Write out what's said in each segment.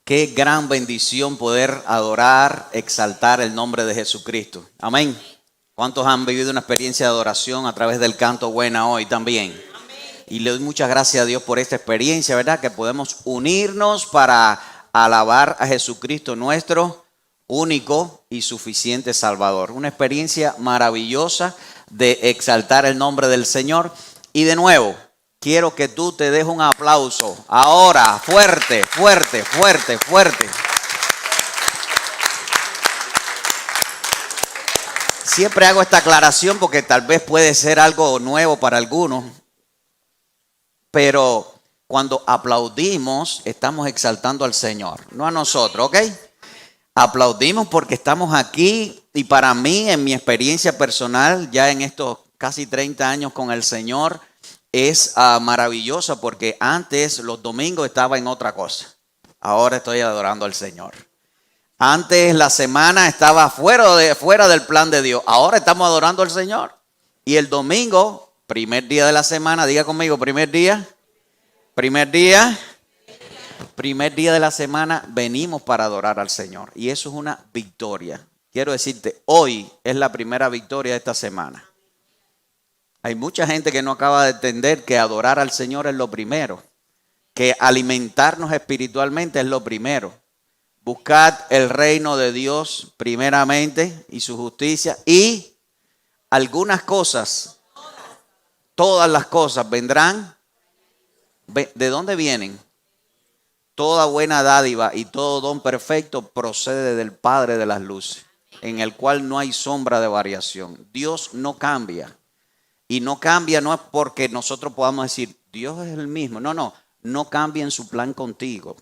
Qué gran bendición poder adorar, exaltar el nombre de Jesucristo. Amén. ¿Cuántos han vivido una experiencia de adoración a través del canto buena hoy también? Y le doy muchas gracias a Dios por esta experiencia, ¿verdad? Que podemos unirnos para alabar a Jesucristo, nuestro único y suficiente Salvador. Una experiencia maravillosa de exaltar el nombre del Señor. Y de nuevo, quiero que tú te des un aplauso. Ahora, fuerte, fuerte, fuerte, fuerte. Siempre hago esta aclaración porque tal vez puede ser algo nuevo para algunos. Pero cuando aplaudimos, estamos exaltando al Señor, no a nosotros, ¿ok? Aplaudimos porque estamos aquí y para mí, en mi experiencia personal, ya en estos casi 30 años con el Señor, es maravillosa porque antes los domingos estaba en otra cosa. Ahora estoy adorando al Señor. Antes la semana estaba fuera del plan de Dios. Ahora estamos adorando al Señor. Y el domingo, primer día de la semana, diga conmigo, primer día de la semana, venimos para adorar al Señor. Y eso es una victoria. Quiero decirte, hoy es la primera victoria de esta semana. Hay mucha gente que no acaba de entender que adorar al Señor es lo primero. Que alimentarnos espiritualmente es lo primero. Buscad el reino de Dios primeramente y su justicia. Y algunas cosas, todas las cosas vendrán. ¿De dónde vienen? Toda buena dádiva y todo don perfecto procede del Padre de las luces, en el cual no hay sombra de variación. Dios no cambia. Y no cambia no es porque nosotros podamos decir, Dios es el mismo. No cambia en su plan contigo.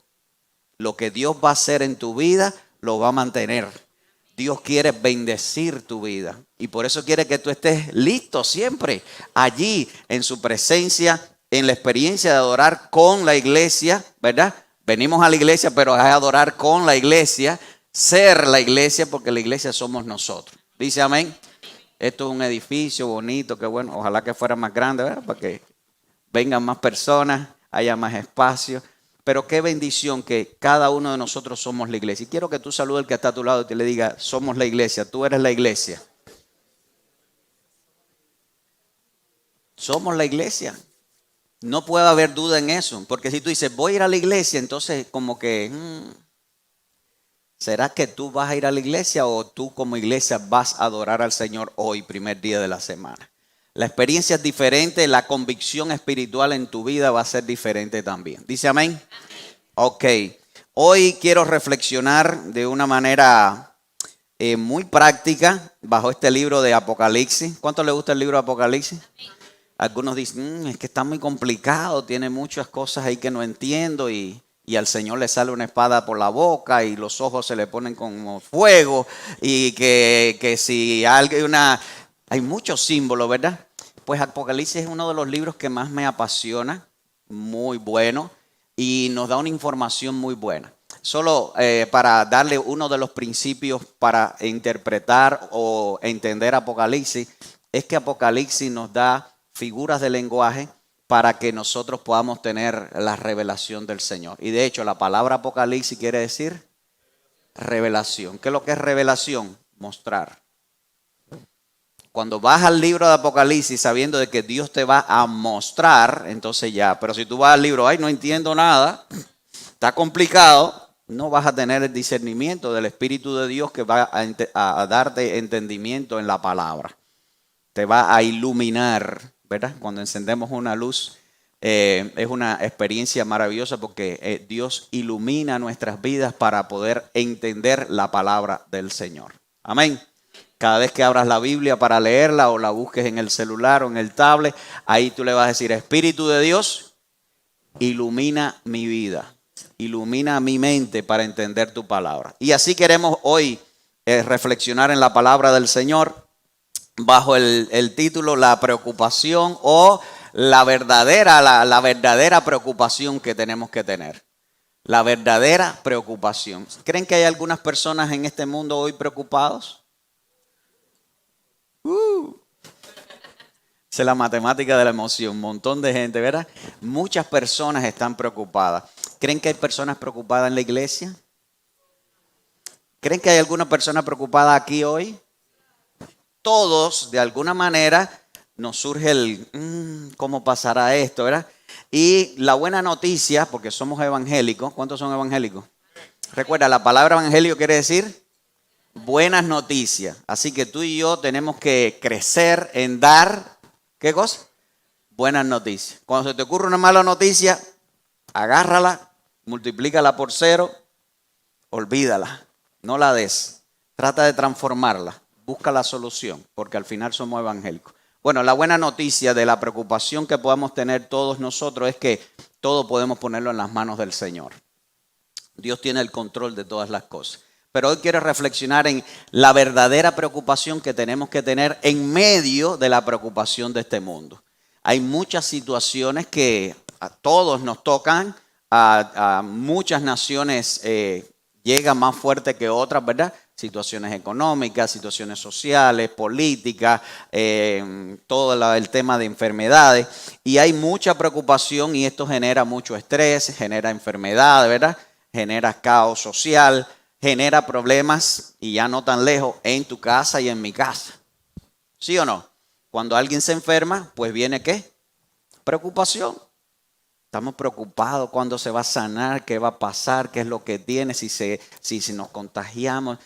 Lo que Dios va a hacer en tu vida, lo va a mantener. Dios quiere bendecir tu vida. Y por eso quiere que tú estés listo siempre allí en su presencia, en la experiencia de adorar con la iglesia, ¿verdad? Venimos a la iglesia, pero es adorar con la iglesia, ser la iglesia, porque la iglesia somos nosotros. Dice amén. Esto es un edificio bonito, que bueno, ojalá que fuera más grande, ¿verdad? Para que vengan más personas, haya más espacio. Pero qué bendición que cada uno de nosotros somos la iglesia. Y quiero que tú saludes al que está a tu lado y te le diga, somos la iglesia, tú eres la iglesia. Somos la iglesia. No puede haber duda en eso, porque si tú dices, voy a ir a la iglesia, entonces como que, ¿será que tú vas a ir a la iglesia o tú como iglesia vas a adorar al Señor hoy, primer día de la semana? La experiencia es diferente, la convicción espiritual en tu vida va a ser diferente también. ¿Dice amén? Ok, hoy quiero reflexionar de una manera muy práctica bajo este libro de Apocalipsis. ¿Cuánto le gusta el libro de Apocalipsis? Algunos dicen, es que está muy complicado, tiene muchas cosas ahí que no entiendo y al Señor le sale una espada por la boca y los ojos se le ponen como fuego y que si hay muchos símbolos, ¿verdad? Pues Apocalipsis es uno de los libros que más me apasiona, muy bueno y nos da una información muy buena. Solo para darle uno de los principios para interpretar o entender Apocalipsis, es que Apocalipsis nos da figuras de lenguaje para que nosotros podamos tener la revelación del Señor. Y de hecho, la palabra Apocalipsis quiere decir revelación. ¿Qué es lo que es revelación? Mostrar. Cuando vas al libro de Apocalipsis sabiendo de que Dios te va a mostrar, entonces ya. Pero si tú vas al libro, ay, no entiendo nada, está complicado, no vas a tener el discernimiento del Espíritu de Dios que va a darte entendimiento en la palabra. Te va a iluminar, ¿verdad? Cuando encendemos una luz, es una experiencia maravillosa porque Dios ilumina nuestras vidas para poder entender la palabra del Señor. Amén. Cada vez que abras la Biblia para leerla o la busques en el celular o en el tablet, ahí tú le vas a decir, Espíritu de Dios, ilumina mi vida, ilumina mi mente para entender tu palabra. Y así queremos hoy reflexionar en la palabra del Señor bajo el título La preocupación o la verdadera preocupación que tenemos que tener. La verdadera preocupación. ¿Creen que hay algunas personas en este mundo hoy preocupados? Esa es la matemática de la emoción. Un montón de gente, ¿verdad? Muchas personas están preocupadas. ¿Creen que hay personas preocupadas en la iglesia? ¿Creen que hay alguna persona preocupada aquí hoy? Todos, de alguna manera, nos surge el ¿cómo pasará esto, verdad? Y la buena noticia, porque somos evangélicos, ¿cuántos son evangélicos? Recuerda, la palabra evangelio quiere decir buenas noticias. Así que tú y yo tenemos que crecer en dar, ¿qué cosa? Buenas noticias. Cuando se te ocurre una mala noticia, agárrala, multiplícala por 0, olvídala, no la des. Trata de transformarla, busca la solución, porque al final somos evangélicos. Bueno, la buena noticia de la preocupación que podamos tener todos nosotros es que todo podemos ponerlo en las manos del Señor. Dios tiene el control de todas las cosas. Pero hoy quiero reflexionar en la verdadera preocupación que tenemos que tener en medio de la preocupación de este mundo. Hay muchas situaciones que a todos nos tocan, a muchas naciones llegan más fuerte que otras, ¿verdad? Situaciones económicas, situaciones sociales, políticas, todo el tema de enfermedades. Y hay mucha preocupación y esto genera mucho estrés, genera enfermedades, ¿verdad? Genera caos social, genera problemas, y ya no tan lejos, en tu casa y en mi casa. ¿Sí o no? Cuando alguien se enferma, pues viene ¿qué? Preocupación. Estamos preocupados cuándo se va a sanar, qué va a pasar, qué es lo que tiene, si nos contagiamos.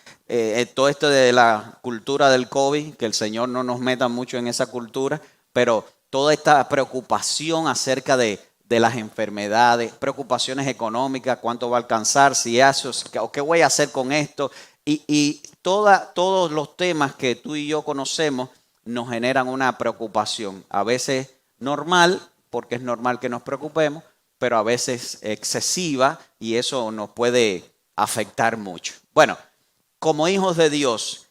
Todo esto de la cultura del COVID, que el Señor no nos meta mucho en esa cultura, pero toda esta preocupación acerca de las enfermedades, preocupaciones económicas, cuánto va a alcanzar, si eso, o qué voy a hacer con esto. Y todos los temas que tú y yo conocemos nos generan una preocupación, a veces normal, porque es normal que nos preocupemos, pero a veces excesiva, y eso nos puede afectar mucho. Bueno, como hijos de Dios,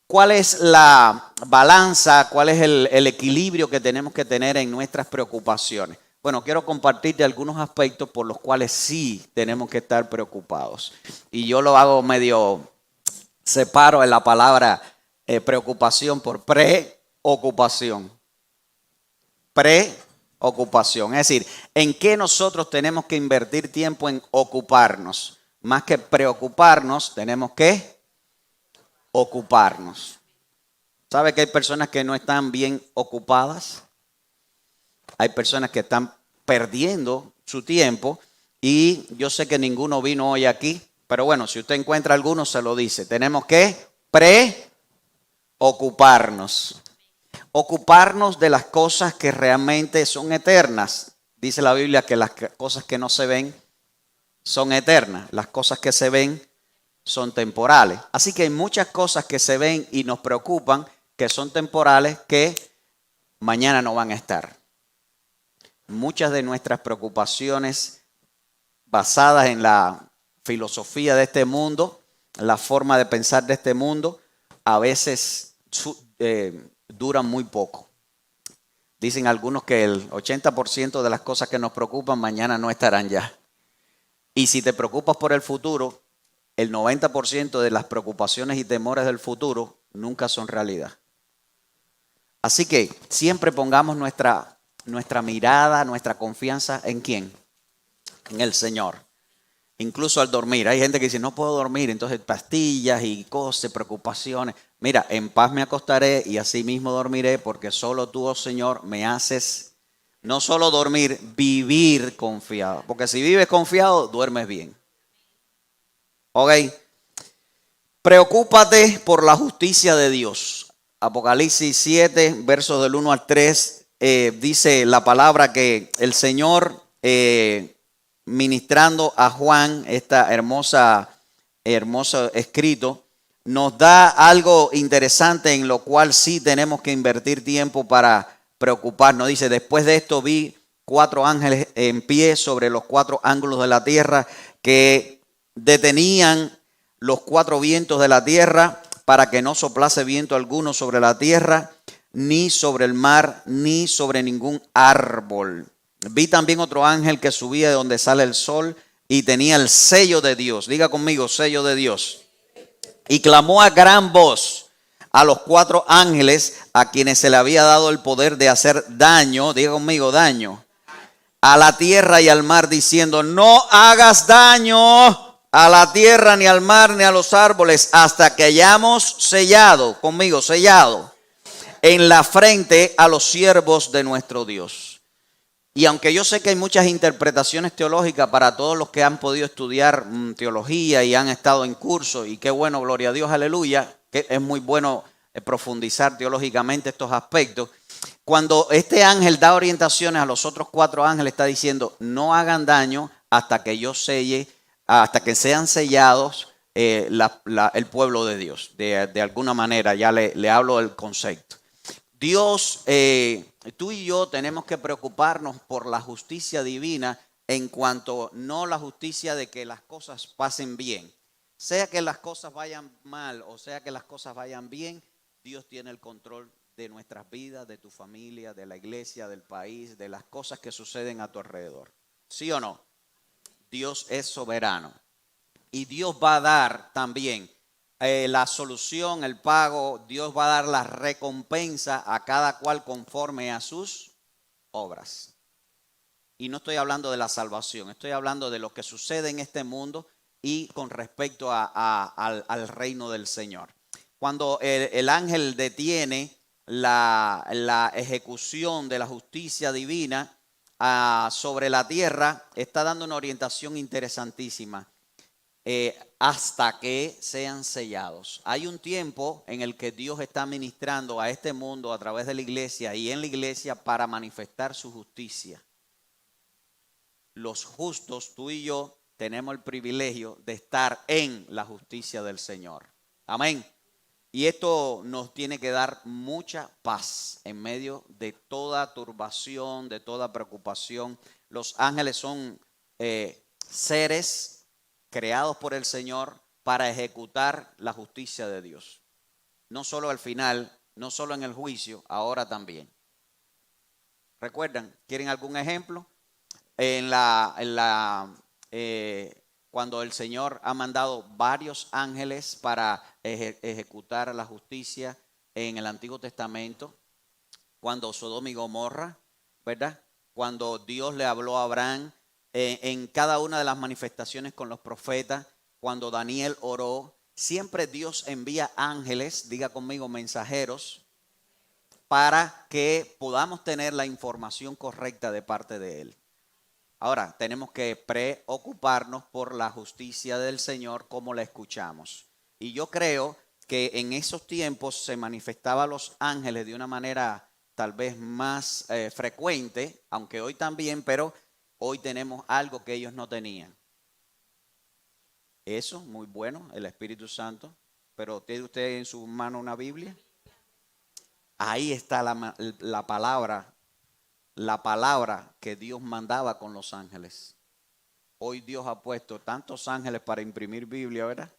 ¿cuál es la balanza, cuál es el equilibrio que tenemos que tener en nuestras preocupaciones? Bueno, quiero compartirte algunos aspectos por los cuales sí tenemos que estar preocupados. Y yo lo hago separo en la palabra preocupación por preocupación. Preocupación, es decir, ¿en qué nosotros tenemos que invertir tiempo en ocuparnos? Más que preocuparnos, tenemos que ocuparnos. ¿Sabe que hay personas que no están bien ocupadas? Hay personas que están perdiendo su tiempo, y yo sé que ninguno vino hoy aquí, pero bueno, si usted encuentra alguno, se lo dice. Tenemos que preocuparnos. Ocuparnos de las cosas que realmente son eternas. Dice la Biblia que las cosas que no se ven son eternas. Las cosas que se ven son temporales. Así que hay muchas cosas que se ven y nos preocupan, que son temporales, que mañana no van a estar. Muchas de nuestras preocupaciones basadas en la filosofía de este mundo, la forma de pensar de este mundo, a veces duran muy poco. Dicen algunos que el 80% de las cosas que nos preocupan mañana no estarán ya. Y si te preocupas por el futuro, el 90% de las preocupaciones y temores del futuro nunca son realidad. Así que siempre pongamos nuestra mirada, nuestra confianza ¿en quién? En el Señor. Incluso al dormir. Hay gente que dice, no puedo dormir, entonces pastillas y cosas, preocupaciones. Mira, en paz me acostaré y así mismo dormiré, porque solo tú, oh Señor, me haces no solo dormir, vivir confiado. Porque si vives confiado, duermes bien. Ok. Preocúpate por la justicia de Dios. Apocalipsis 7, versos del 1 al 3, dice la palabra que el Señor, ministrando a Juan, esta hermoso escrito, nos da algo interesante en lo cual sí tenemos que invertir tiempo para preocuparnos. Dice, después de esto vi 4 ángeles en pie sobre los 4 ángulos de la tierra, que detenían los 4 vientos de la tierra para que no soplase viento alguno sobre la tierra, ni sobre el mar, ni sobre ningún árbol. Vi también otro ángel que subía de donde sale el sol y tenía el sello de Dios. Diga conmigo, sello de Dios. Y clamó a gran voz a los 4 ángeles a quienes se le había dado el poder de hacer daño. Diga conmigo, daño. a la tierra y al mar, diciendo, no hagas daño a la tierra, ni al mar, ni a los árboles, hasta que hayamos sellado, conmigo, sellado, en la frente a los siervos de nuestro Dios. Y aunque yo sé que hay muchas interpretaciones teológicas para todos los que han podido estudiar teología y han estado en curso, y qué bueno, gloria a Dios, aleluya, que es muy bueno profundizar teológicamente estos aspectos. Cuando este ángel da orientaciones a los otros 4 ángeles, está diciendo, no hagan daño hasta que yo selle, hasta que sean sellados el pueblo de Dios. De alguna manera, ya le hablo del concepto. Dios, tú y yo tenemos que preocuparnos por la justicia divina en cuanto no la justicia de que las cosas pasen bien. Sea que las cosas vayan mal o sea que las cosas vayan bien, Dios tiene el control de nuestras vidas, de tu familia, de la iglesia, del país, de las cosas que suceden a tu alrededor. ¿Sí o no? Dios es soberano. Y Dios va a dar también la solución, el pago. Dios va a dar la recompensa a cada cual conforme a sus obras. Y no estoy hablando de la salvación, estoy hablando de lo que sucede en este mundo y con respecto al reino del Señor. Cuando el ángel detiene la ejecución de la justicia divina sobre la tierra, está dando una orientación interesantísima. Hasta que sean sellados. Hay un tiempo en el que Dios está ministrando a este mundo a través de la iglesia y en la iglesia para manifestar su justicia. Los justos, tú y yo, tenemos el privilegio de estar en la justicia del Señor. Amén. Y esto nos tiene que dar mucha paz en medio de toda turbación, de toda preocupación. Los ángeles son seres creados por el Señor para ejecutar la justicia de Dios. No solo al final, no solo en el juicio, ahora también. ¿Recuerdan? ¿Quieren algún ejemplo? Cuando el Señor ha mandado varios ángeles para ejecutar la justicia en el Antiguo Testamento, cuando Sodoma y Gomorra, ¿verdad? Cuando Dios le habló a Abraham, en cada una de las manifestaciones con los profetas, cuando Daniel oró, siempre Dios envía ángeles, diga conmigo mensajeros, para que podamos tener la información correcta de parte de Él. Ahora, tenemos que preocuparnos por la justicia del Señor como la escuchamos. Y yo creo que en esos tiempos se manifestaban los ángeles de una manera tal vez más frecuente, aunque hoy también, pero hoy tenemos algo que ellos no tenían. Eso, muy bueno, el Espíritu Santo. Pero ¿tiene usted en su mano una Biblia? Ahí está la palabra que Dios mandaba con los ángeles. Hoy Dios ha puesto tantos ángeles para imprimir Biblia, ¿verdad?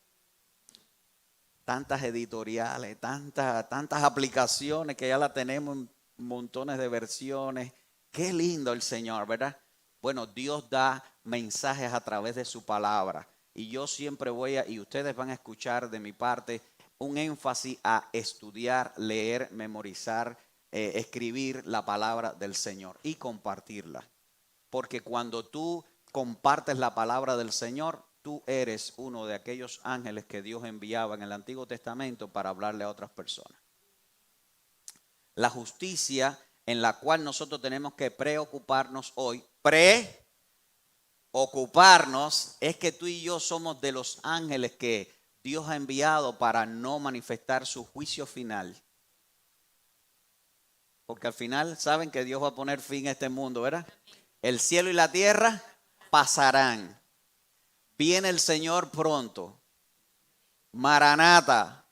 Tantas editoriales, tantas aplicaciones que ya la tenemos en montones de versiones. Qué lindo el Señor, ¿verdad? Bueno, Dios da mensajes a través de su palabra. Y yo siempre y ustedes van a escuchar de mi parte, un énfasis a estudiar, leer, memorizar, escribir la palabra del Señor y compartirla. Porque cuando tú compartes la palabra del Señor, tú eres uno de aquellos ángeles que Dios enviaba en el Antiguo Testamento para hablarle a otras personas. La justicia en la cual nosotros tenemos que preocuparnos hoy, ocuparnos, es que tú y yo somos de los ángeles que Dios ha enviado para no manifestar su juicio final. Porque al final saben que Dios va a poner fin a este mundo, ¿verdad? El cielo y la tierra pasarán. Viene el Señor pronto. Maranata.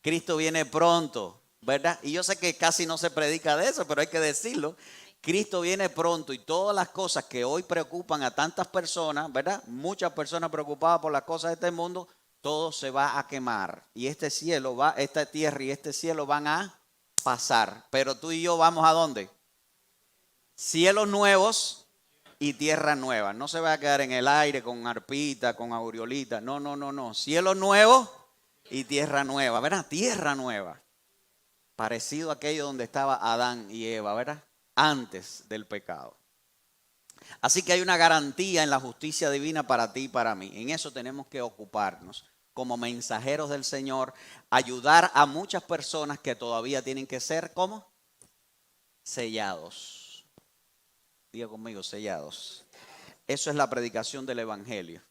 Cristo viene pronto, ¿verdad? Y yo sé que casi no se predica de eso, pero hay que decirlo. Cristo viene pronto y todas las cosas que hoy preocupan a tantas personas, ¿verdad? Muchas personas preocupadas por las cosas de este mundo, todo se va a quemar. Y este cielo esta tierra y este cielo van a pasar. Pero tú y yo vamos ¿a dónde? Cielos nuevos y tierra nueva. No se va a quedar en el aire con arpita, con aureolita. No. Cielos nuevos y tierra nueva, ¿verdad? Tierra nueva. Parecido a aquello donde estaba Adán y Eva, ¿verdad? Antes del pecado. Así que hay una garantía en la justicia divina para ti y para mí. En eso tenemos que ocuparnos como mensajeros del Señor, ayudar a muchas personas que todavía tienen que ser, ¿cómo? Sellados. Diga conmigo, sellados. Eso es la predicación del Evangelio.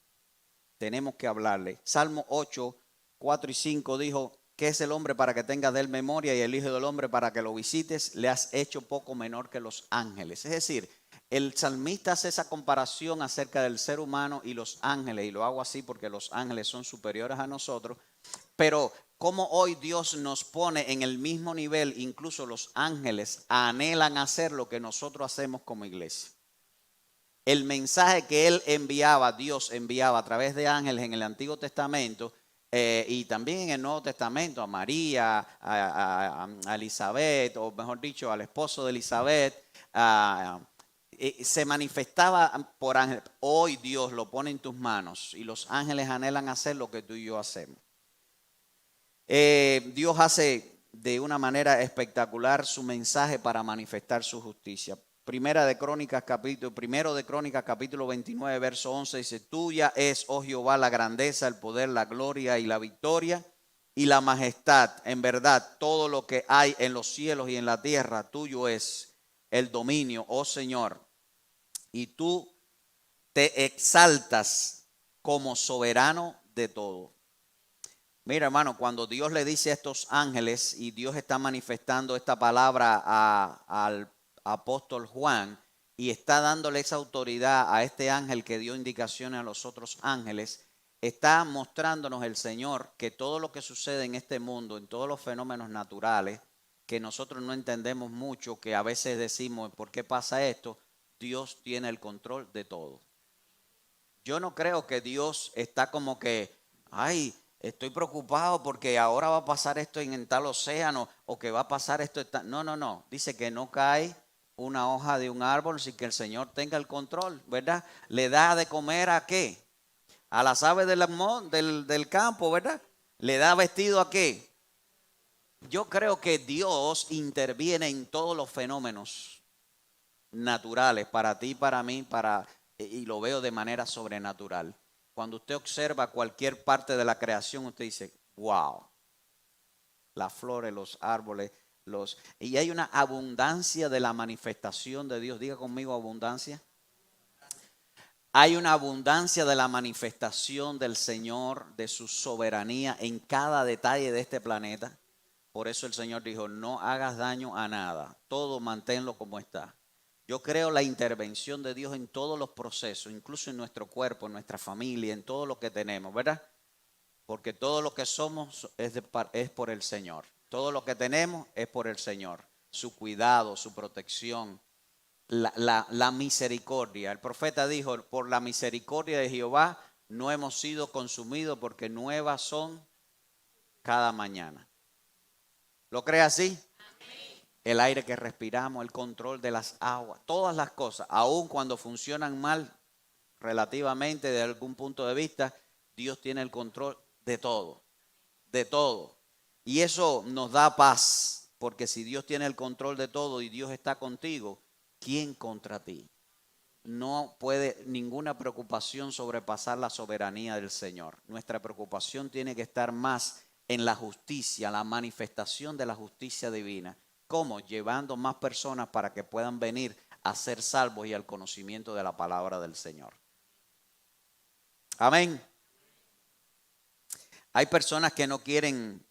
Tenemos que hablarle. Salmo 8, 4 y 5 dijo, ¿qué es el hombre para que tengas de él memoria y el hijo del hombre para que lo visites? Le has hecho poco menor que los ángeles. Es decir, el salmista hace esa comparación acerca del ser humano y los ángeles, y lo hago así porque los ángeles son superiores a nosotros, pero como hoy Dios nos pone en el mismo nivel, incluso los ángeles anhelan hacer lo que nosotros hacemos como iglesia. El mensaje que él enviaba, Dios enviaba a través de ángeles en el Antiguo Testamento y también en el Nuevo Testamento a María, a Elizabeth, o mejor dicho, al esposo de Elizabeth, se manifestaba por ángeles. Hoy Dios lo pone en tus manos y los ángeles anhelan hacer lo que tú y yo hacemos. Dios hace de una manera espectacular su mensaje para manifestar su justicia. Primero de Crónicas capítulo 29, verso 11 dice, tuya es, oh Jehová, la grandeza, el poder, la gloria y la victoria y la majestad. En verdad, todo lo que hay en los cielos y en la tierra, tuyo es el dominio, oh Señor. Y tú te exaltas como soberano de todo. Mira, hermano, cuando Dios le dice a estos ángeles y Dios está manifestando esta palabra al apóstol Juan y está dándole esa autoridad a este ángel que dio indicaciones a los otros ángeles, está mostrándonos el Señor que todo lo que sucede en este mundo, en todos los fenómenos naturales, que nosotros no entendemos mucho, que a veces decimos, ¿por qué pasa esto? Dios tiene el control de todo. Yo no creo que Dios está como que, ay, estoy preocupado porque ahora va a pasar esto en tal océano o que va a pasar esto. No, no, no. Dice que no cae una hoja de un árbol sin que el Señor tenga el control, ¿verdad? Le da de comer a qué? A las aves del campo, ¿verdad? Le da vestido a qué? Yo creo que Dios interviene en todos los fenómenos naturales para ti, para mí, y lo veo de manera sobrenatural. Cuando usted observa cualquier parte de la creación, usted dice, wow, las flores, los árboles, y hay una abundancia de la manifestación de Dios. Diga conmigo abundancia. Hay una abundancia de la manifestación del Señor, de su soberanía en cada detalle de este planeta. Por eso el Señor dijo, no hagas daño a nada, todo manténlo como está. Yo creo la intervención de Dios en todos los procesos, incluso en nuestro cuerpo, en nuestra familia, en todo lo que tenemos, ¿verdad? Porque todo lo que somos es por el Señor. Todo lo que tenemos es por el Señor. Su cuidado, su protección, la misericordia. El profeta dijo, por la misericordia de Jehová no hemos sido consumidos porque nuevas son cada mañana. ¿Lo cree así? El aire que respiramos, el control de las aguas, todas las cosas, aun cuando funcionan mal relativamente de algún punto de vista, Dios tiene el control de todo, de todo. Y eso nos da paz, porque si Dios tiene el control de todo y Dios está contigo, ¿quién contra ti? No puede ninguna preocupación sobrepasar la soberanía del Señor. Nuestra preocupación tiene que estar más en la justicia, la manifestación de la justicia divina. ¿Cómo? Llevando más personas para que puedan venir a ser salvos y al conocimiento de la palabra del Señor. Amén. Hay personas que no quieren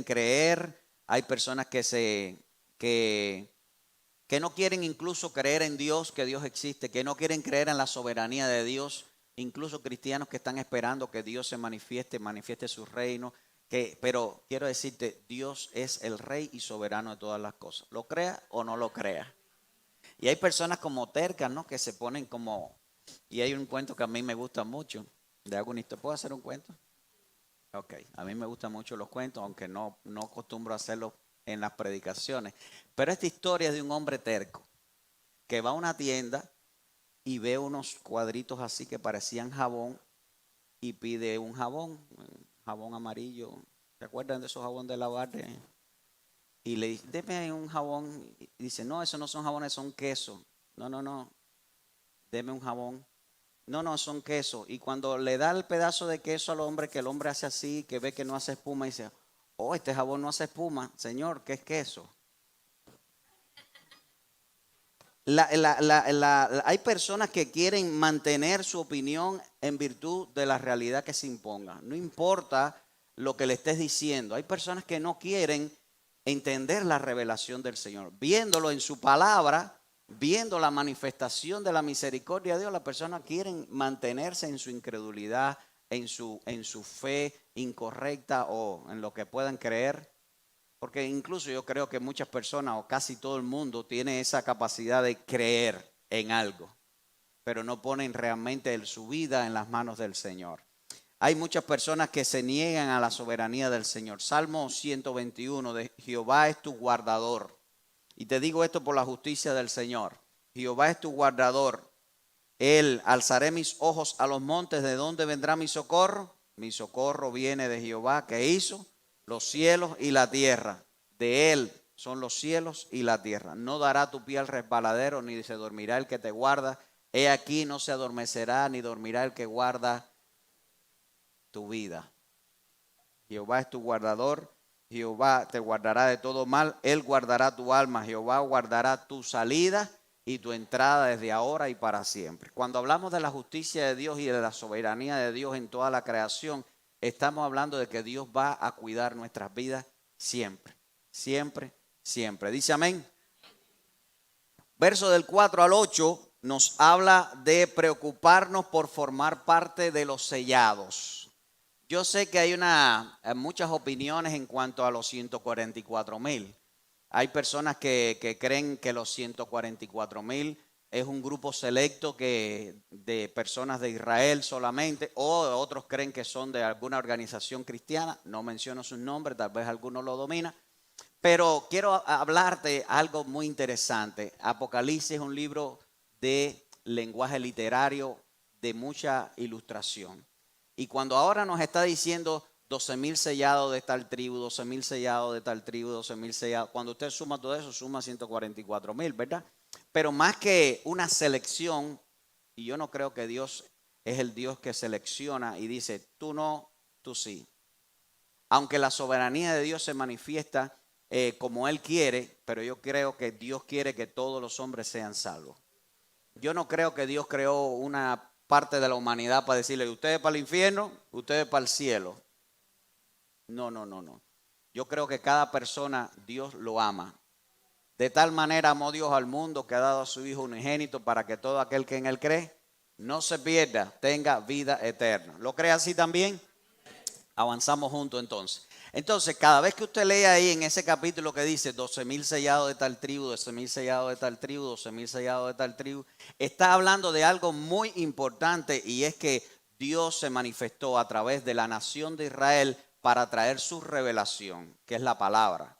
creer, hay personas que no quieren incluso creer en Dios, que Dios existe, que no quieren creer en la soberanía de Dios, incluso cristianos que están esperando que Dios se manifieste su reino. Pero quiero decirte, Dios es el rey y soberano de todas las cosas. ¿Lo crea o no lo crea? Y hay personas como tercas, ¿no? Que se ponen como... Y hay un cuento que a mí me gusta mucho. ¿De algún historia? ¿Puedo hacer un cuento? Ok, a mí me gustan mucho los cuentos, aunque no acostumbro a hacerlos en las predicaciones. Pero esta historia es de un hombre terco que va a una tienda y ve unos cuadritos así que parecían jabón y pide un jabón amarillo. ¿Se acuerdan de esos jabones de lavar? Y le dice, deme un jabón. Y dice, no, esos no son jabones, son queso. No, no, no. deme un jabón. No, no, son quesos. Y cuando le da el pedazo de queso al hombre, que el hombre hace así, que ve que no hace espuma, y dice, oh, este jabón no hace espuma. Señor, ¿qué es queso? Hay personas que quieren mantener su opinión en virtud de la realidad que se imponga. No importa lo que le estés diciendo. Hay personas que no quieren entender la revelación del Señor. Viéndolo en su palabra, viendo la manifestación de la misericordia de Dios, las personas quieren mantenerse en su incredulidad, en su fe incorrecta o en lo que puedan creer. Porque incluso yo creo que muchas personas o casi todo el mundo tiene esa capacidad de creer en algo, pero no ponen realmente su vida en las manos del Señor. Hay muchas personas que se niegan a la soberanía del Señor. Salmo 121 de Jehová es tu guardador. Y te digo esto por la justicia del Señor. Jehová es tu guardador. Él alzaré mis ojos a los montes. ¿De dónde vendrá mi socorro? Mi socorro viene de Jehová, que hizo los cielos y la tierra. De él son los cielos y la tierra. No dará tu pie al resbaladero, ni se dormirá el que te guarda. He aquí, no se adormecerá, ni dormirá el que guarda tu vida. Jehová es tu guardador. Jehová te guardará de todo mal. Él guardará tu alma. Jehová guardará tu salida y tu entrada desde ahora y para siempre. Cuando hablamos de la justicia de Dios y de la soberanía de Dios en toda la creación, estamos hablando de que Dios va a cuidar nuestras vidas siempre, siempre, siempre. Dice amén. Verso del 4 al 8 nos habla de preocuparnos por formar parte de los sellados. Yo sé que hay muchas opiniones en cuanto a los 144,000. Hay personas que creen que los 144,000 es un grupo selecto de personas de Israel solamente, o otros creen que son de alguna organización cristiana. No menciono sus nombres, tal vez alguno lo domina. Pero quiero hablarte algo muy interesante. Apocalipsis es un libro de lenguaje literario de mucha ilustración. Y cuando ahora nos está diciendo 12,000 sellados de tal tribu, 12,000 sellados de tal tribu, 12,000 sellados, cuando usted suma todo eso, suma 144,000, ¿verdad? Pero más que una selección, y yo no creo que Dios es el Dios que selecciona y dice, tú no, tú sí. Aunque la soberanía de Dios se manifiesta como Él quiere, pero yo creo que Dios quiere que todos los hombres sean salvos. Yo no creo que Dios creó una parte de la humanidad para decirle, ustedes para el infierno, ustedes para el cielo. No, no, no, no. Yo creo que cada persona Dios lo ama. De tal manera amó Dios al mundo que ha dado a su Hijo unigénito para que todo aquel que en Él cree no se pierda, tenga vida eterna. ¿Lo cree así también? Avanzamos juntos entonces. Entonces, cada vez que usted lee ahí en ese capítulo que dice 12,000 sellados de tal tribu, 12,000 sellados de tal tribu, 12,000 sellados de tal tribu, está hablando de algo muy importante y es que Dios se manifestó a través de la nación de Israel para traer su revelación, que es la palabra,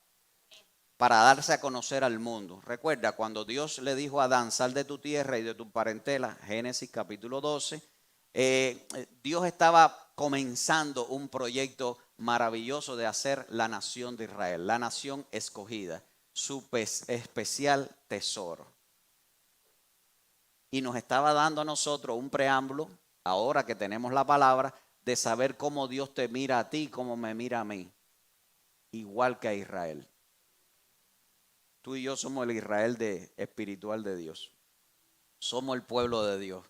para darse a conocer al mundo. Recuerda, cuando Dios le dijo a Adán, sal de tu tierra y de tu parentela, Génesis capítulo 12, Dios estaba comenzando un proyecto maravilloso de hacer la nación de Israel, la nación escogida, su especial tesoro. Y nos estaba dando a nosotros un preámbulo, ahora que tenemos la palabra, de saber cómo Dios te mira a ti, cómo me mira a mí, igual que a Israel. Tú y yo somos el Israel espiritual de Dios. Somos el pueblo de Dios.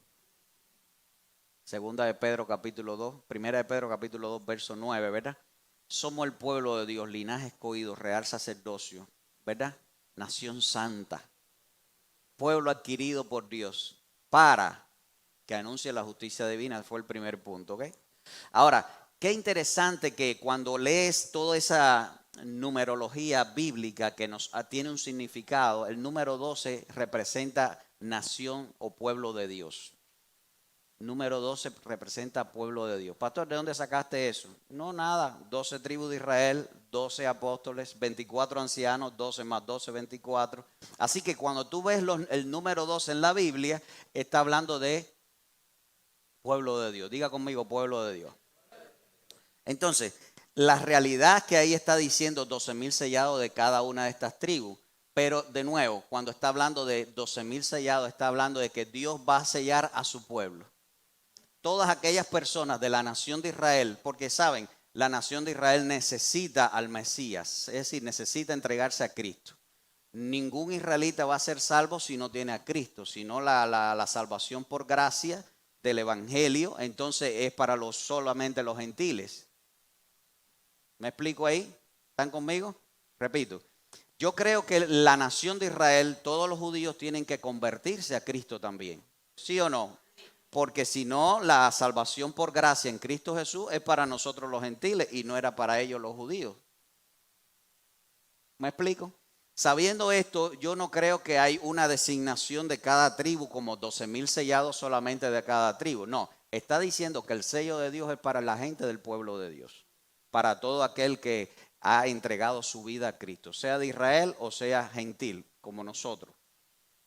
Segunda de Pedro capítulo 2, primera de Pedro capítulo 2, verso 9, ¿verdad? Somos el pueblo de Dios, linaje escogido, real sacerdocio, ¿verdad? Nación santa, pueblo adquirido por Dios para que anuncie la justicia divina, fue el primer punto, ¿ok? Ahora, qué interesante que cuando lees toda esa numerología bíblica que tiene un significado, el número 12 representa nación o pueblo de Dios. Número 12 representa pueblo de Dios. Pastor, ¿de dónde sacaste eso? No, nada. 12 tribus de Israel, 12 apóstoles, 24 ancianos, 12 más 12, 24. Así que cuando tú ves el número 12 en la Biblia, está hablando de pueblo de Dios. Diga conmigo, pueblo de Dios. Entonces, la realidad que ahí está diciendo 12,000 sellados de cada una de estas tribus. Pero de nuevo, cuando está hablando de 12,000 sellados, está hablando de que Dios va a sellar a su pueblo. Todas aquellas personas de la nación de Israel, porque saben, la nación de Israel necesita al Mesías, es decir, necesita entregarse a Cristo. Ningún israelita va a ser salvo si no tiene a Cristo, sino la salvación por gracia del Evangelio, entonces es para solamente los gentiles. ¿Me explico ahí? ¿Están conmigo? Repito, yo creo que la nación de Israel, todos los judíos tienen que convertirse a Cristo también, ¿sí o no? Porque si no, la salvación por gracia en Cristo Jesús es para nosotros los gentiles y no era para ellos los judíos. ¿Me explico? Sabiendo esto, yo no creo que hay una designación de cada tribu como 12,000 sellados solamente de cada tribu. No, está diciendo que el sello de Dios es para la gente del pueblo de Dios. Para todo aquel que ha entregado su vida a Cristo, sea de Israel o sea gentil, como nosotros,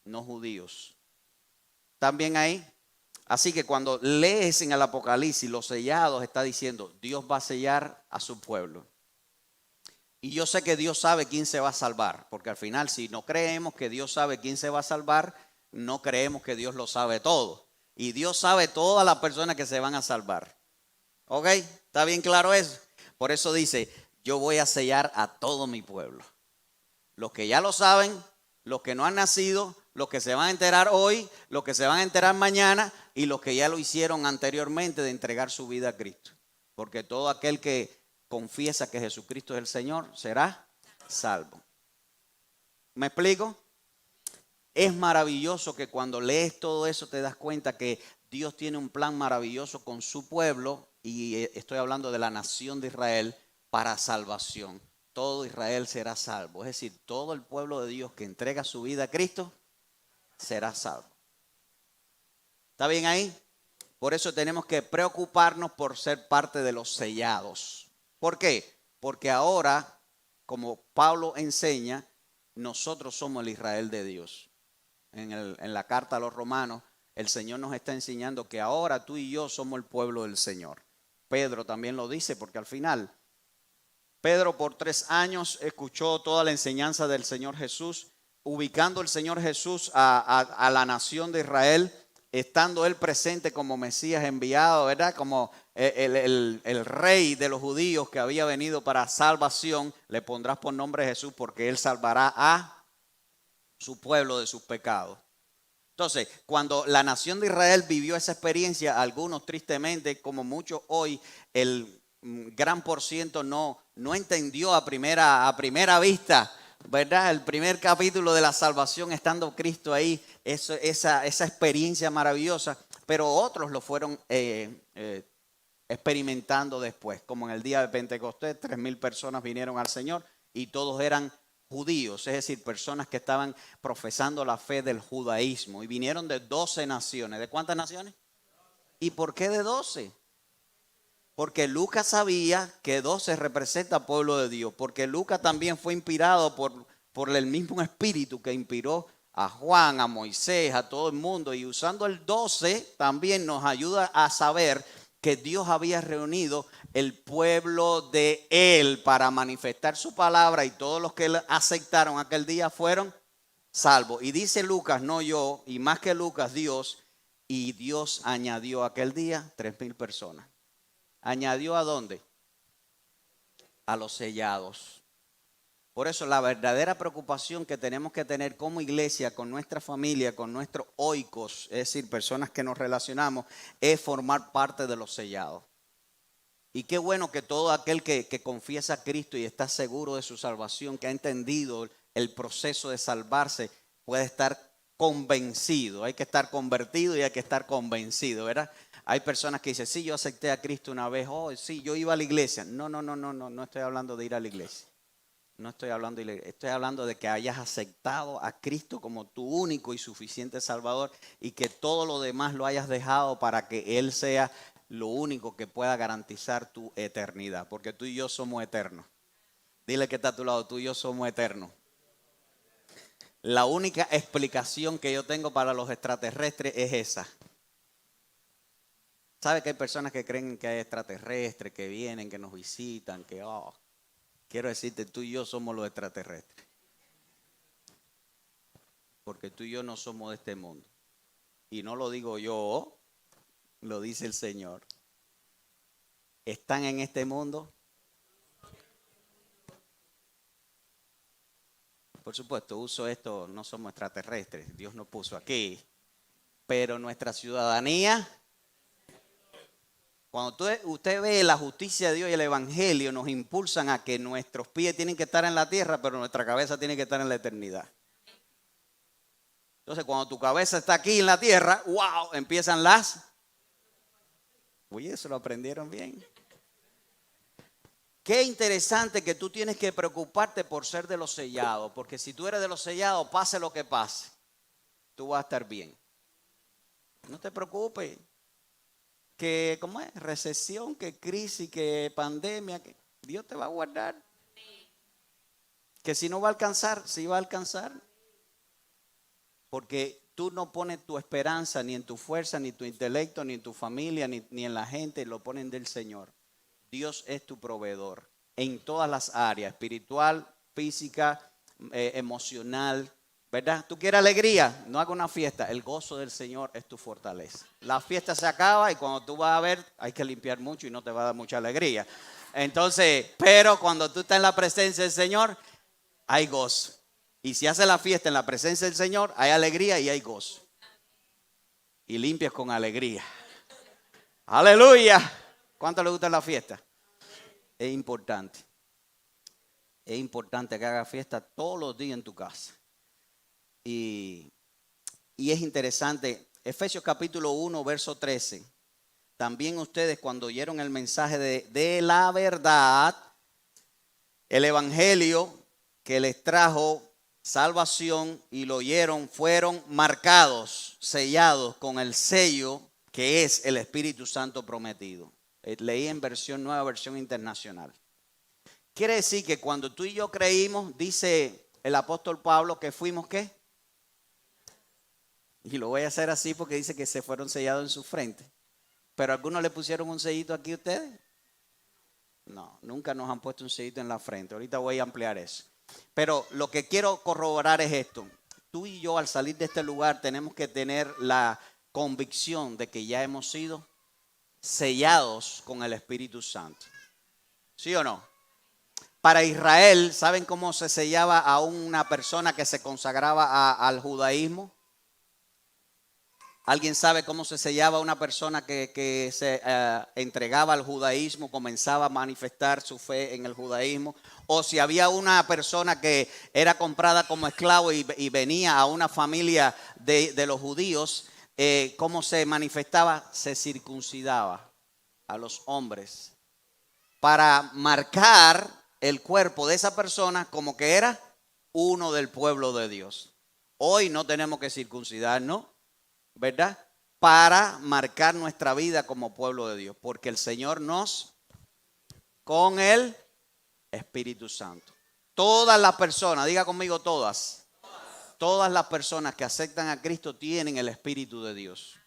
no judíos. ¿Están bien ahí? Así que cuando lees en el Apocalipsis los sellados, está diciendo, Dios va a sellar a su pueblo. Y yo sé que Dios sabe quién se va a salvar, porque al final si no creemos que Dios sabe quién se va a salvar, no creemos que Dios lo sabe todo. Y Dios sabe todas las personas que se van a salvar. ¿Ok? ¿Está bien claro eso? Por eso dice, yo voy a sellar a todo mi pueblo. Los que ya lo saben, los que no han nacido, los que se van a enterar hoy, los que se van a enterar mañana y los que ya lo hicieron anteriormente de entregar su vida a Cristo. Porque todo aquel que confiesa que Jesucristo es el Señor será salvo. ¿Me explico? Es maravilloso que cuando lees todo eso te das cuenta que Dios tiene un plan maravilloso con su pueblo, y estoy hablando de la nación de Israel, para salvación. Todo Israel será salvo. Es decir, todo el pueblo de Dios que entrega su vida a Cristo será salvo. ¿Está bien ahí? Por eso tenemos que preocuparnos por ser parte de los sellados. ¿Por qué? Porque ahora, como Pablo enseña, nosotros somos el Israel de Dios. En la carta a los romanos, el Señor nos está enseñando que ahora tú y yo somos el pueblo del Señor. Pedro también lo dice, porque al final, Pedro por 3 años escuchó toda la enseñanza del Señor Jesús, ubicando el Señor Jesús a la nación de Israel, estando él presente como Mesías enviado, ¿verdad? Como el rey de los judíos que había venido para salvación. Le pondrás por nombre Jesús porque él salvará a su pueblo de sus pecados. Entonces, cuando la nación de Israel vivió esa experiencia, algunos tristemente, como muchos hoy, el gran por ciento no entendió a primera vista, ¿verdad? El primer capítulo de la salvación, estando Cristo ahí, esa experiencia maravillosa, pero otros lo fueron experimentando después, como en el día de Pentecostés, 3,000 personas vinieron al Señor y todos eran judíos, es decir, personas que estaban profesando la fe del judaísmo y vinieron de 12 naciones. ¿De cuántas naciones? ¿Y por qué de 12? Porque Lucas sabía que 12 representa al pueblo de Dios, porque Lucas también fue inspirado por el mismo espíritu que inspiró a Juan, a Moisés, a todo el mundo, y usando el 12 también nos ayuda a saber que Dios había reunido el pueblo de él para manifestar su palabra, y todos los que aceptaron aquel día fueron salvos. Y dice Lucas, no yo, y más que Lucas, Dios, y Dios añadió aquel día 3,000 personas. ¿Añadió a dónde? A los sellados. Por eso la verdadera preocupación que tenemos que tener como iglesia, con nuestra familia, con nuestros oikos, es decir, personas que nos relacionamos, es formar parte de los sellados. Y qué bueno que todo aquel que confiesa a Cristo y está seguro de su salvación, que ha entendido el proceso de salvarse, puede estar convencido. Hay que estar convertido y hay que estar convencido, ¿verdad? Hay personas que dicen, sí, yo acepté a Cristo una vez, oh, sí, yo iba a la iglesia. No estoy hablando de ir a la iglesia. No estoy hablando de la iglesia. Estoy hablando de que hayas aceptado a Cristo como tu único y suficiente Salvador y que todo lo demás lo hayas dejado para que Él sea lo único que pueda garantizar tu eternidad. Porque tú y yo somos eternos. Dile que está a tu lado, tú y yo somos eternos. La única explicación que yo tengo para los extraterrestres es esa. ¿Sabe que hay personas que creen que hay extraterrestres, que vienen, que nos visitan, que quiero decirte, tú y yo somos los extraterrestres. porque tú y yo no somos de este mundo. Y no lo digo yo, lo dice el Señor. ¿Están en este mundo? Por supuesto, uso esto, no somos extraterrestres, Dios nos puso aquí. Pero nuestra ciudadanía, cuando usted ve la justicia de Dios y el Evangelio, nos impulsan a que nuestros pies tienen que estar en la tierra, pero nuestra cabeza tiene que estar en la eternidad. Entonces, cuando tu cabeza está aquí en la tierra, wow, empiezan las... Uy, eso lo aprendieron bien. Qué interesante que tú tienes que preocuparte por ser de los sellados, porque si tú eres de los sellados, pase lo que pase, tú vas a estar bien. No te preocupes, que ¿cómo es? Recesión, que crisis, que pandemia, que Dios te va a guardar. Que si no va a alcanzar, sí va a alcanzar. Porque tú no pones tu esperanza ni en tu fuerza, ni tu intelecto, ni en tu familia, ni en la gente, lo ponen del Señor. Dios es tu proveedor en todas las áreas, espiritual, física, emocional, ¿verdad? ¿Tú quieres alegría? No hagas una fiesta. El gozo del Señor es tu fortaleza. La fiesta se acaba y cuando tú vas a ver, hay que limpiar mucho y no te va a dar mucha alegría. Entonces, pero cuando tú estás en la presencia del Señor, hay gozo. Y si haces la fiesta en la presencia del Señor, hay alegría y hay gozo. Y limpias con alegría. Aleluya. ¿Cuánto le gusta la fiesta? Es importante. Es importante que hagas fiesta todos los días en tu casa. Y es interesante. Efesios capítulo 1, verso 13. También ustedes cuando oyeron el mensaje de la verdad, el evangelio que les trajo salvación y lo oyeron, fueron marcados, sellados con el sello que es el Espíritu Santo prometido. Leí en nueva versión internacional. Quiere decir que cuando tú y yo creímos, dice el apóstol Pablo, que fuimos ¿qué? Y lo voy a hacer así porque dice que se fueron sellados en su frente. ¿Pero algunos le pusieron un sellito aquí a ustedes? No, nunca nos han puesto un sellito en la frente. Ahorita voy a ampliar eso. Pero lo que quiero corroborar es esto. Tú y yo al salir de este lugar tenemos que tener la convicción de que ya hemos sido sellados con el Espíritu Santo. ¿Sí o no? Para Israel, ¿saben cómo se sellaba a una persona que se consagraba al judaísmo? ¿Alguien sabe cómo se sellaba a una persona que se entregaba al judaísmo, comenzaba a manifestar su fe en el judaísmo? O si había una persona que era comprada como esclavo y venía a una familia de los judíos, ¿cómo se manifestaba? Se circuncidaba a los hombres para marcar el cuerpo de esa persona como que era uno del pueblo de Dios. Hoy no tenemos que circuncidarnos, ¿verdad? Para marcar nuestra vida como pueblo de Dios, porque el Señor nos, con el Espíritu Santo. Todas las personas, diga conmigo todas las personas que aceptan a Cristo tienen el Espíritu de Dios.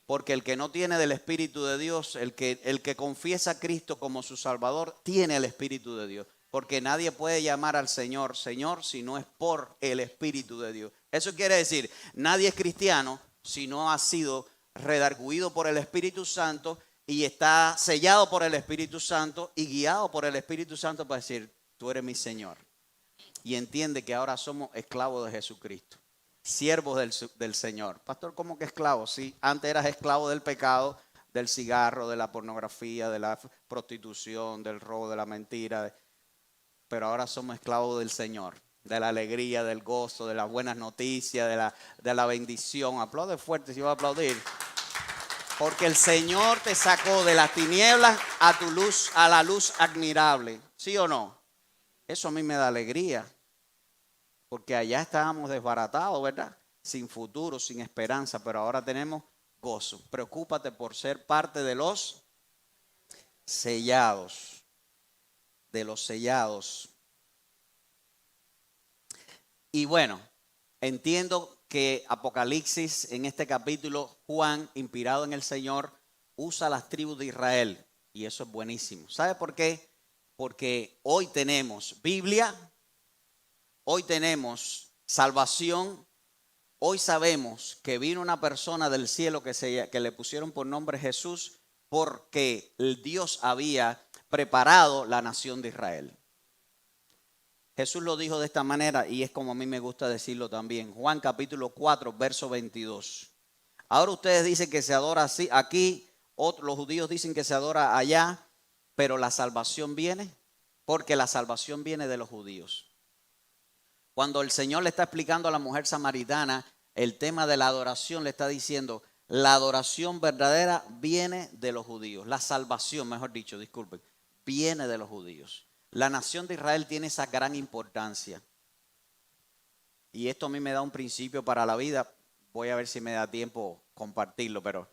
Porque el que no tiene del Espíritu de Dios, el que confiesa a Cristo como su Salvador, tiene el Espíritu de Dios. Porque nadie puede llamar al Señor, Señor, si no es por el Espíritu de Dios. Eso quiere decir, nadie es cristiano si no ha sido redarguido por el Espíritu Santo y está sellado por el Espíritu Santo y guiado por el Espíritu Santo para decir, tú eres mi Señor. Y entiende que ahora somos esclavos de Jesucristo. Siervos del Señor. Pastor, ¿cómo que esclavo? Sí, antes eras esclavo del pecado, del cigarro, de la pornografía, de la prostitución, del robo, de la mentira. Pero ahora somos esclavos del Señor, de la alegría, del gozo, de las buenas noticias, de la bendición. Aplaude fuerte si vas a aplaudir. Porque el Señor te sacó de las tinieblas a tu luz, a la luz admirable. ¿Sí o no? Eso a mí me da alegría. Porque allá estábamos desbaratados, ¿verdad? Sin futuro, sin esperanza, pero ahora tenemos gozo. Preocúpate por ser parte de los sellados. De los sellados. Y bueno, entiendo que Apocalipsis, en este capítulo, Juan, inspirado en el Señor, usa las tribus de Israel. Y eso es buenísimo. ¿Sabe por qué? Porque hoy tenemos Biblia. Hoy tenemos salvación Hoy sabemos que vino una persona del cielo que le pusieron por nombre Jesús porque el Dios había preparado la nación de Israel. Jesús lo dijo de esta manera y es como a mí me gusta decirlo también. Juan capítulo 4, verso 22. Ahora ustedes dicen que se adora así aquí, los judíos dicen que se adora allá, pero la salvación viene porque la salvación viene de los judíos. Cuando el Señor le está explicando a la mujer samaritana el tema de la adoración, le está diciendo, la adoración verdadera viene de los judíos. La salvación, mejor dicho, disculpen, viene de los judíos. La nación de Israel tiene esa gran importancia. Y esto a mí me da un principio para la vida. Voy a ver si me da tiempo compartirlo, pero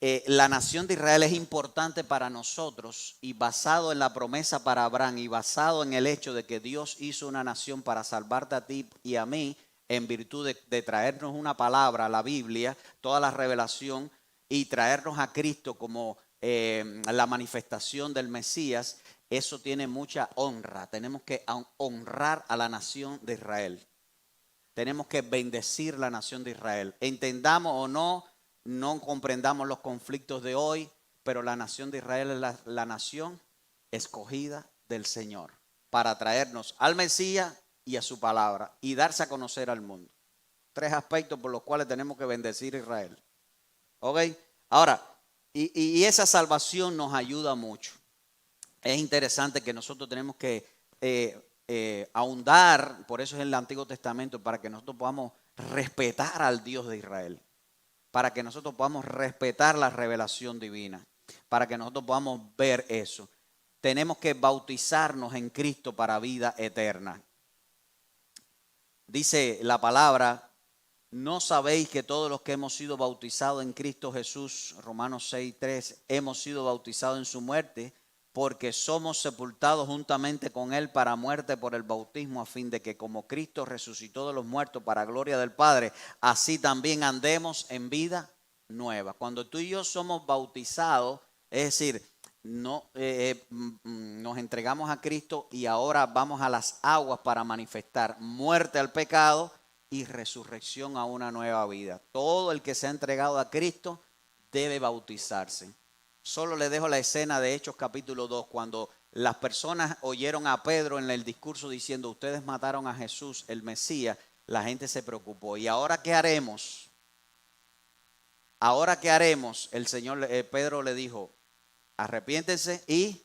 la nación de Israel es importante para nosotros y basado en la promesa para Abraham y basado en el hecho de que Dios hizo una nación para salvarte a ti y a mí en virtud de traernos una palabra, la Biblia, toda la revelación y traernos a Cristo como la manifestación del Mesías. Eso tiene mucha honra. Tenemos que honrar a la nación de Israel. Tenemos que bendecir la nación de Israel. Entendamos o no comprendamos los conflictos de hoy, pero la nación de Israel es la nación escogida del Señor para traernos al Mesías y a su palabra y darse a conocer al mundo. 3 aspectos por los cuales tenemos que bendecir a Israel. ¿Ok? Ahora, y esa salvación nos ayuda mucho. Es interesante que nosotros tenemos que ahondar, por eso es el Antiguo Testamento, para que nosotros podamos respetar al Dios de Israel, para que nosotros podamos respetar la revelación divina, para que nosotros podamos ver eso. Tenemos que bautizarnos en Cristo para vida eterna. Dice la palabra, ¿no sabéis que todos los que hemos sido bautizados en Cristo Jesús, Romanos 6:3, hemos sido bautizados en su muerte? Porque somos sepultados juntamente con Él para muerte por el bautismo, a fin de que como Cristo resucitó de los muertos para gloria del Padre, así también andemos en vida nueva. Cuando tú y yo somos bautizados, es decir, nos entregamos a Cristo y ahora vamos a las aguas para manifestar muerte al pecado y resurrección a una nueva vida. Todo el que se ha entregado a Cristo debe bautizarse. Solo le dejo la escena de Hechos capítulo 2, cuando las personas oyeron a Pedro en el discurso diciendo, ustedes mataron a Jesús, el Mesías, la gente se preocupó. ¿Y ahora qué haremos? ¿Ahora qué haremos? El Señor, Pedro le dijo, arrepiéntense y.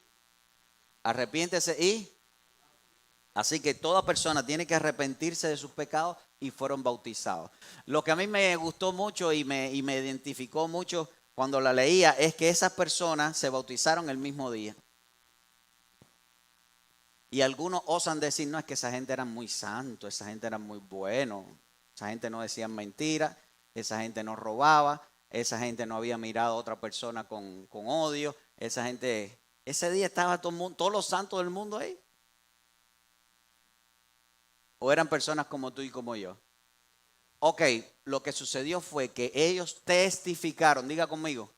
Así que toda persona tiene que arrepentirse de sus pecados y fueron bautizados. Lo que a mí me gustó mucho y me identificó mucho cuando la leía es que esas personas se bautizaron el mismo día. Y algunos osan decir, no, es que esa gente era muy santo, esa gente era muy bueno, esa gente no decía mentiras, esa gente no robaba, esa gente no había mirado a otra persona con odio, esa gente, ese día estaba todo el mundo, todos los santos del mundo ahí. ¿O eran personas como tú y como yo? Ok, lo que sucedió fue que ellos testificaron, diga conmigo,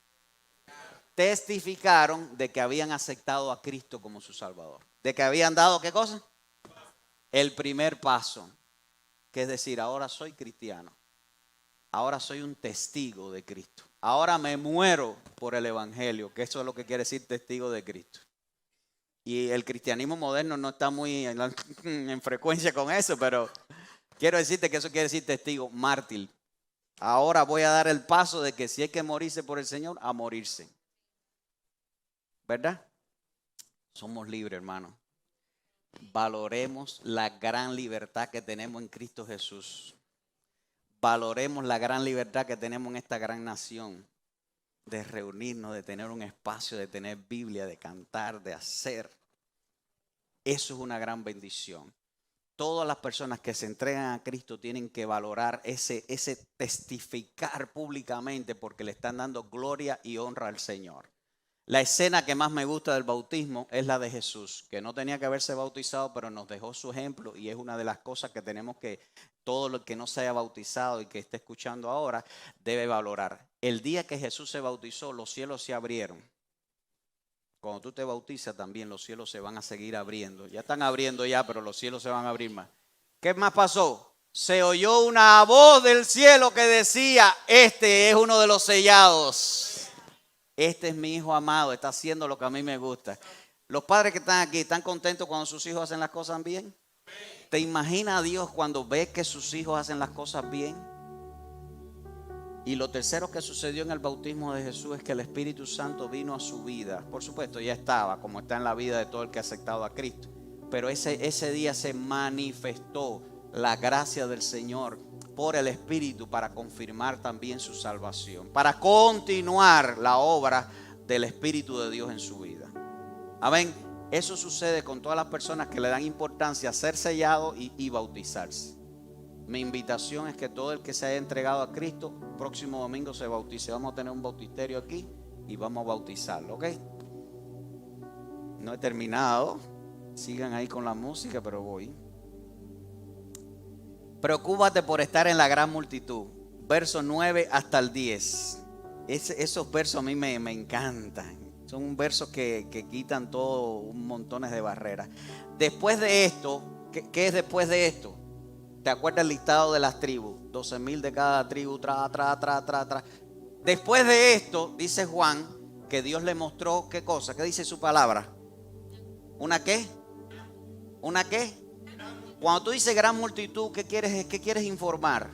testificaron de que habían aceptado a Cristo como su Salvador. De que habían dado, ¿qué cosa? El primer paso, que es decir, ahora soy cristiano. Ahora soy un testigo de Cristo. Ahora me muero por el Evangelio, que eso es lo que quiere decir testigo de Cristo. Y el cristianismo moderno no está muy en frecuencia con eso, pero quiero decirte que eso quiere decir testigo, mártir. Ahora voy a dar el paso de que si hay que morirse por el Señor, a morirse. ¿Verdad? Somos libres, hermano. Valoremos la gran libertad que tenemos en Cristo Jesús. Valoremos la gran libertad que tenemos en esta gran nación. De reunirnos, de tener un espacio, de tener Biblia, de cantar, de hacer. Eso es una gran bendición. Todas las personas que se entregan a Cristo tienen que valorar ese testificar públicamente porque le están dando gloria y honra al Señor. La escena que más me gusta del bautismo es la de Jesús, que no tenía que haberse bautizado, pero nos dejó su ejemplo y es una de las cosas que tenemos que, todo lo que no se haya bautizado y que esté escuchando ahora, debe valorar. El día que Jesús se bautizó, los cielos se abrieron. Cuando tú te bautizas también los cielos se van a seguir abriendo. Ya están abriendo ya, pero los cielos se van a abrir más. ¿Qué más pasó? se oyó una voz del cielo que decía: este es uno de los sellados. Este es mi hijo amado, está haciendo lo que a mí me gusta. Los padres que están aquí, ¿están contentos cuando sus hijos hacen las cosas bien? ¿Te imaginas a Dios cuando ve que sus hijos hacen las cosas bien? Y lo tercero que sucedió en el bautismo de Jesús es que el Espíritu Santo vino a su vida. Por supuesto, ya estaba, como está en la vida de todo el que ha aceptado a Cristo. Pero ese día se manifestó la gracia del Señor por el Espíritu para confirmar también su salvación, para continuar la obra del Espíritu de Dios en su vida. Amén. Eso sucede con todas las personas que le dan importancia a ser sellado y bautizarse. Mi invitación es que todo el que se haya entregado a Cristo, próximo domingo se bautice. Vamos a tener un bautisterio aquí y vamos a bautizarlo, ¿ok? No he terminado. Sigan ahí con la música, pero voy. Preocúpate por estar en la gran multitud. Verso 9 hasta el 10. Esos versos a mí me encantan. Son versos que quitan todo un montón de barreras. Después de esto, ¿qué es después de esto? ¿Te acuerdas el listado de las tribus? 12,000 de cada tribu, tra. Después de esto, dice Juan, que Dios le mostró, ¿qué cosa? ¿Qué dice su palabra? ¿Una qué? ¿Una qué? Cuando tú dices gran multitud, ¿qué quieres informar?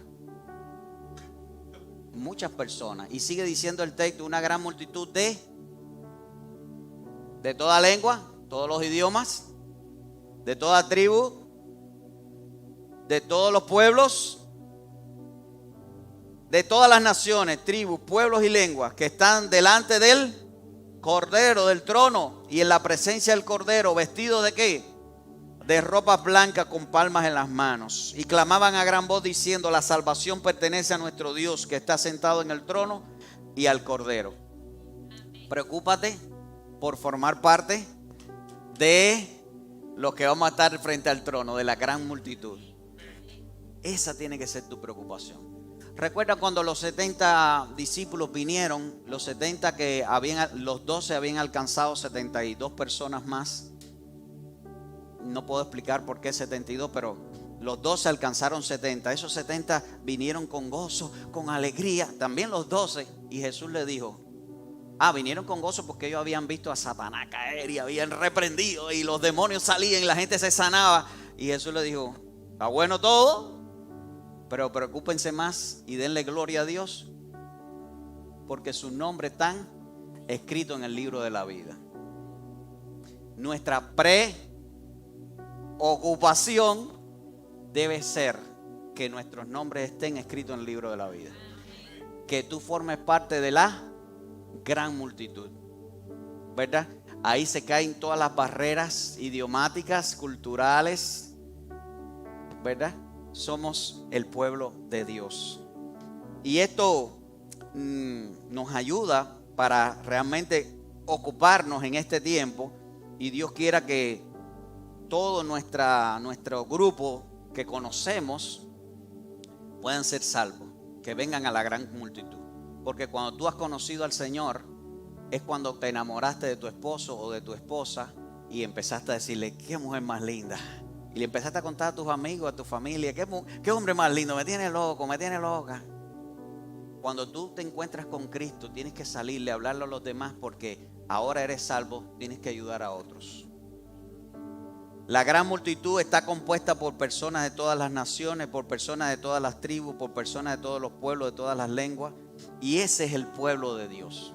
Muchas personas. Y sigue diciendo el texto, una gran multitud de toda lengua, todos los idiomas, de toda tribu, de todos los pueblos, de todas las naciones, tribus, pueblos y lenguas que están delante del Cordero, del trono, y en la presencia del Cordero, vestidos de ¿qué? De ropas blancas con palmas en las manos, y clamaban a gran voz diciendo: la salvación pertenece a nuestro Dios que está sentado en el trono y al Cordero. Preocúpate por formar parte de los que vamos a estar frente al trono, de la gran multitud. Esa tiene que ser tu preocupación. Recuerda cuando los 70 discípulos vinieron, los 12 habían alcanzado 72 personas más. No puedo explicar por qué 72, pero los 12 alcanzaron 70. Esos 70 vinieron con gozo, con alegría. También los 12. Y Jesús le dijo: vinieron con gozo porque ellos habían visto a Satanás caer y habían reprendido y los demonios salían y la gente se sanaba. Y Jesús le dijo: está bueno todo, pero preocúpense más y denle gloria a Dios, porque sus nombres están escritos en el libro de la vida. Nuestra preocupación debe ser que nuestros nombres estén escritos en el libro de la vida. Que tú formes parte de la gran multitud, ¿verdad? Ahí se caen todas las barreras idiomáticas, culturales, ¿verdad? Somos el pueblo de Dios. Y esto nos ayuda para realmente ocuparnos en este tiempo. Y Dios quiera que todo nuestro grupo que conocemos puedan ser salvos, que vengan a la gran multitud. Porque cuando tú has conocido al Señor, es cuando te enamoraste de tu esposo o de tu esposa y empezaste a decirle: qué mujer más linda. Y le empezaste a contar a tus amigos, a tu familia: qué hombre más lindo, me tiene loco, me tiene loca. Cuando tú te encuentras con Cristo, tienes que salirle a hablarle a los demás, porque ahora eres salvo, tienes que ayudar a otros. La gran multitud está compuesta por personas de todas las naciones, por personas de todas las tribus, por personas de todos los pueblos, de todas las lenguas. Y ese es el pueblo de Dios.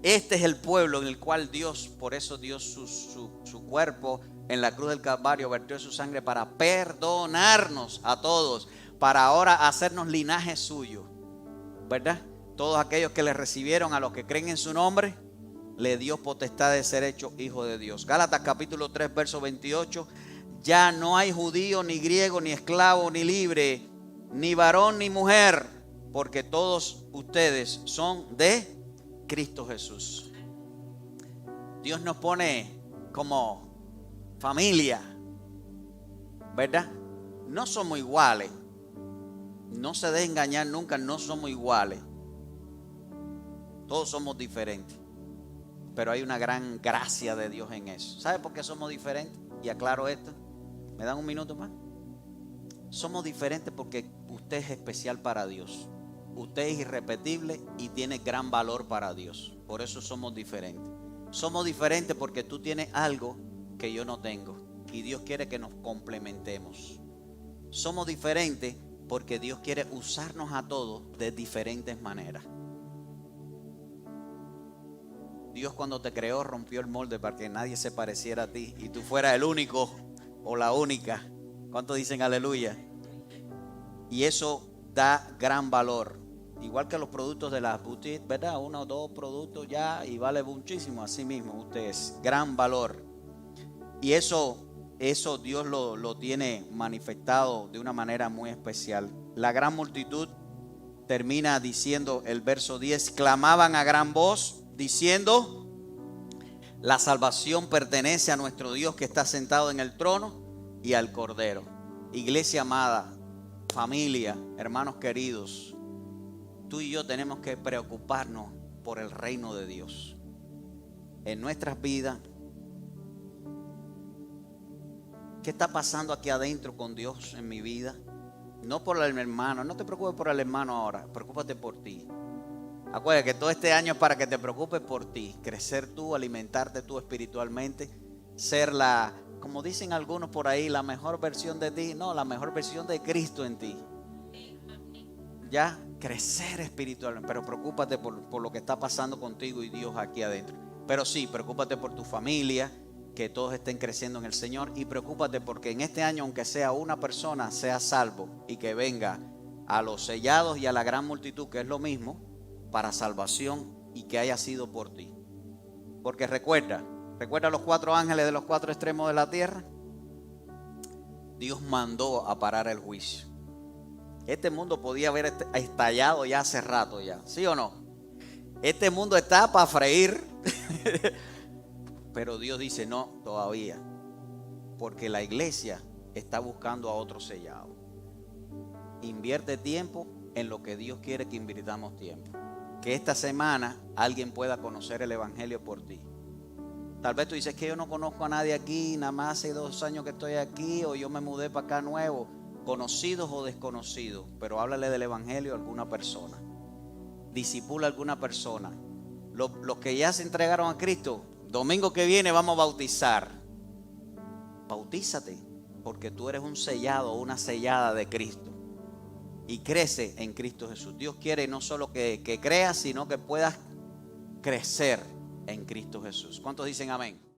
Este es el pueblo en el cual Dios, por eso dio su cuerpo en la cruz del Calvario, vertió su sangre para perdonarnos a todos, para ahora hacernos linaje suyo, ¿verdad? Todos aquellos que le recibieron, a los que creen en su nombre, le dio potestad de ser hecho hijo de Dios. Gálatas capítulo 3, verso 28. Ya no hay judío, ni griego, ni esclavo, ni libre, ni varón, ni mujer, porque todos ustedes son de Cristo Jesús. Dios nos pone como familia, ¿verdad? No somos iguales. No se deje engañar nunca, no somos iguales. Todos somos diferentes. Pero hay una gran gracia de Dios en eso. ¿Sabe por qué somos diferentes? Y aclaro esto. ¿Me dan un minuto más? Somos diferentes porque usted es especial para Dios. Usted es irrepetible y tiene gran valor para Dios. Por eso somos diferentes. Somos diferentes porque tú tienes algo que yo no tengo. Y Dios quiere que nos complementemos. Somos diferentes porque Dios quiere usarnos a todos de diferentes maneras. Dios cuando te creó rompió el molde para que nadie se pareciera a ti y tú fueras el único o la única. ¿Cuántos dicen aleluya? Y eso da gran valor. Igual que los productos de las boutiques, ¿verdad? 1 o 2 productos ya y vale muchísimo. Así mismo ustedes, gran valor. Y eso Dios lo tiene manifestado de una manera muy especial. La gran multitud termina diciendo el verso 10, clamaban a gran voz diciendo, la salvación pertenece a nuestro Dios que está sentado en el trono y al Cordero. Iglesia amada, familia, hermanos queridos, tú y yo tenemos que preocuparnos por el reino de Dios en nuestras vidas. ¿Qué está pasando aquí adentro con Dios en mi vida? No por el hermano, no te preocupes por el hermano ahora, preocúpate por ti. Acuérdate que todo este año es para que te preocupes por ti, crecer tú, alimentarte tú espiritualmente, ser como dicen algunos por ahí, la mejor versión de ti, no, la mejor versión de Cristo en ti. Ya, crecer espiritualmente, pero preocúpate por lo que está pasando contigo y Dios aquí adentro. Pero sí, preocúpate por tu familia, que todos estén creciendo en el Señor, y preocúpate porque en este año, aunque sea una persona, sea salvo y que venga a los sellados y a la gran multitud, que es lo mismo, para salvación y que haya sido por ti. Porque recuerda los 4 ángeles de los 4 extremos de la tierra. Dios mandó a parar el juicio. Este mundo podía haber estallado ya hace rato ya, ¿sí o no? Este mundo está para freír. Pero Dios dice no, todavía. Porque la iglesia está buscando a otro sellado. Invierte tiempo en lo que Dios quiere que invirtamos tiempo. Que esta semana alguien pueda conocer el evangelio por ti. Tal vez tú dices que yo no conozco a nadie aquí, nada más hace 2 años que estoy aquí, o yo me mudé para acá nuevo, conocidos o desconocidos, pero háblale del evangelio a alguna persona. Discipula a alguna persona. Los que ya se entregaron a Cristo, domingo que viene vamos a bautizar. Bautízate, porque tú eres un sellado o una sellada de Cristo. Y crece en Cristo Jesús. Dios quiere no solo que creas, sino que puedas crecer en Cristo Jesús. ¿Cuántos dicen amén?